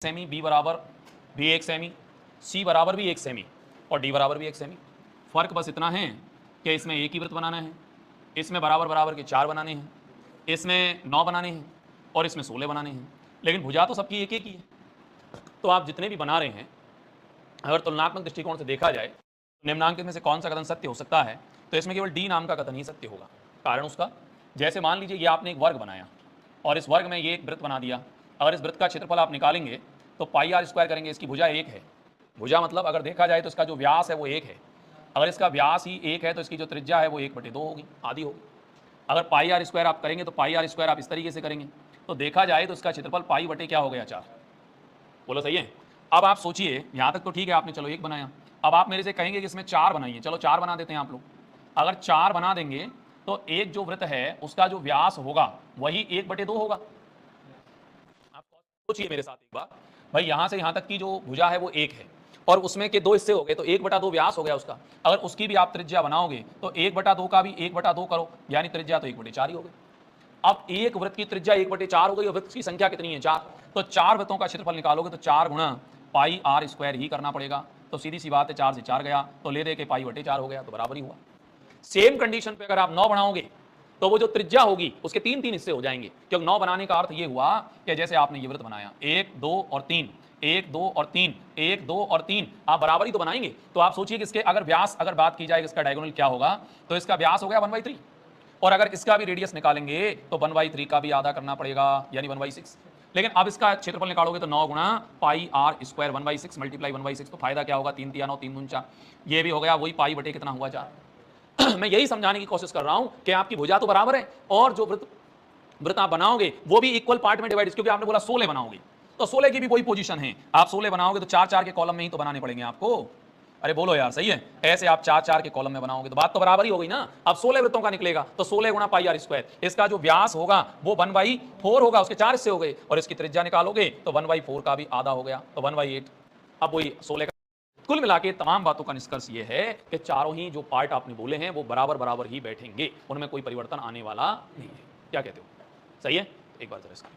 Semi, B बराबर भी 1 semi, सी बराबर भी 1 सेमी और डी बराबर भी 1 सेमी। फ़र्क बस इतना है कि इसमें एक ही वृत्त बनाना है, इसमें बराबर बराबर के 4 बनाने हैं, इसमें 9 बनाने हैं और इसमें 16 बनाने हैं, लेकिन भुजा तो सबकी एक एक ही है। तो आप जितने भी बना रहे हैं, अगर तुलनात्मक दृष्टिकोण से देखा जाए तो निम्नांकित में से कौन सा कथन सत्य हो सकता है, तो इसमें केवल डी नाम का कथन ही सत्य होगा। कारण उसका, जैसे मान लीजिए ये आपने एक वर्ग बनाया और इस वर्ग में ये एक वृत्त बना दिया। अगर इस वृत्त का क्षेत्रफल आप निकालेंगे तो पाई आर स्क्वायर करेंगे, इसकी भुजा 1 है। भुजा मतलब अगर देखा जाए तो इसका जो व्यास है वो 1 है। अगर इसका व्यास ही 1 है तो इसकी जो त्रिज्या है वो 1/2 होगी, आधी होगी। अगर पाई आर स्क्वायर आप करेंगे तो पाई आर स्क्वायर आप इस तरीके से करेंगे तो देखा जाए तो इसका क्षेत्रफल पाई बटे क्या हो गया 4। बोलो सही है। अब आप सोचिए, यहाँ तक तो ठीक है, आपने चलो 1 बनाया। अब आप मेरे से कहेंगे कि इसमें 4 बनाइए, चलो 4 बना देते हैं आप लोग। अगर 4 बना देंगे तो एक जो वृत्त है उसका जो व्यास होगा वही 1/2 होगा। आप सोचिए मेरे साथ एक बार, भाई यहाँ से यहाँ तक की जो भुजा है वो 1 है और उसमें के 2 हिस्से हो गए तो 1/2 व्यास हो गया उसका। अगर उसकी भी आप त्रिज्या बनाओगे तो 1/2 का भी 1/2 करो, यानी त्रिज्या तो 1/4 ही हो गई। अब एक वृत्त की त्रिज्या 1/4 हो गई और वृत्त की संख्या कितनी है 4, तो 4 वृत्तों का क्षेत्रफल निकालोगे तो 4 गुणा पाई आर स्क्वायर ही करना पड़ेगा। तो सीधी सी बात है, 4 से 4 गया तो ले दे के पाई बटे 4 हो गया, तो बराबर ही हुआ। सेम कंडीशन पे अगर आप 9 बनाओगे तो वो जो त्रिज्या होगी उसके 3-3 हिस्से हो जाएंगे, क्योंकि 9 बनाने का अर्थ ये हुआ कि जैसे आपने ये वृत्त बनाया 1 2 और 3, 1 2 और 3, 1 2 और 3, आप बराबर ही तो बनाएंगे। तो आप सोचिए कि इसके अगर व्यास, अगर बात की जाए इसका डायगोनल क्या होगा, तो इसका व्यास हो गया 1/3 और अगर इसका भी रेडियस निकालेंगे तो 1/3 का भी आधा करना पड़ेगा, यानी 1/6। लेकिन अब इसका क्षेत्रफल निकालोगे तो 9 गुणा पाई आर स्क्वायर 1/6 मल्टीप्लाई 1/6, तो फायदा क्या होगा, 3 3 9 3 दून 4, ये भी हो गया वही पाई बटे कितना हुआ 4। मैं यही समझाने की कोशिश कर रहा हूं कि आपकी भुजा तो बराबर है और जो वृत्त आप बनाओगे वो भी इक्वल पार्ट में डिवाइड, क्योंकि आपने बोला 16 बनाओगे तो 16 की भी वही पोजीशन है। आप 16 बनाओगे तो 4 4 के कॉलम में ही तो बनाने पड़ेंगे आपको। अरे बोलो यार, सही है। ऐसे आप 4 4 के कॉलम में बनाओगे तो बात तो बराबर ही हो गई ना। अब 16 वृत्तों का निकलेगा तो 16 गुणा पाई आर स्क्वायर, इसका जो व्यास होगा वो 1/4 होगा, उसके 4 हिस्से हो गए और इसकी त्रिज्या निकालोगे तो 1/4 का भी आधा हो गया, तो 1/8। अब वही 16 का। कुल मिला के तमाम बातों का निष्कर्ष ये है कि चारों ही जो पार्ट आपने बोले हैं वो बराबर बराबर ही बैठेंगे, उनमें कोई परिवर्तन आने वाला नहीं है। क्या कहते हो, सही है? एक बार जरा इसका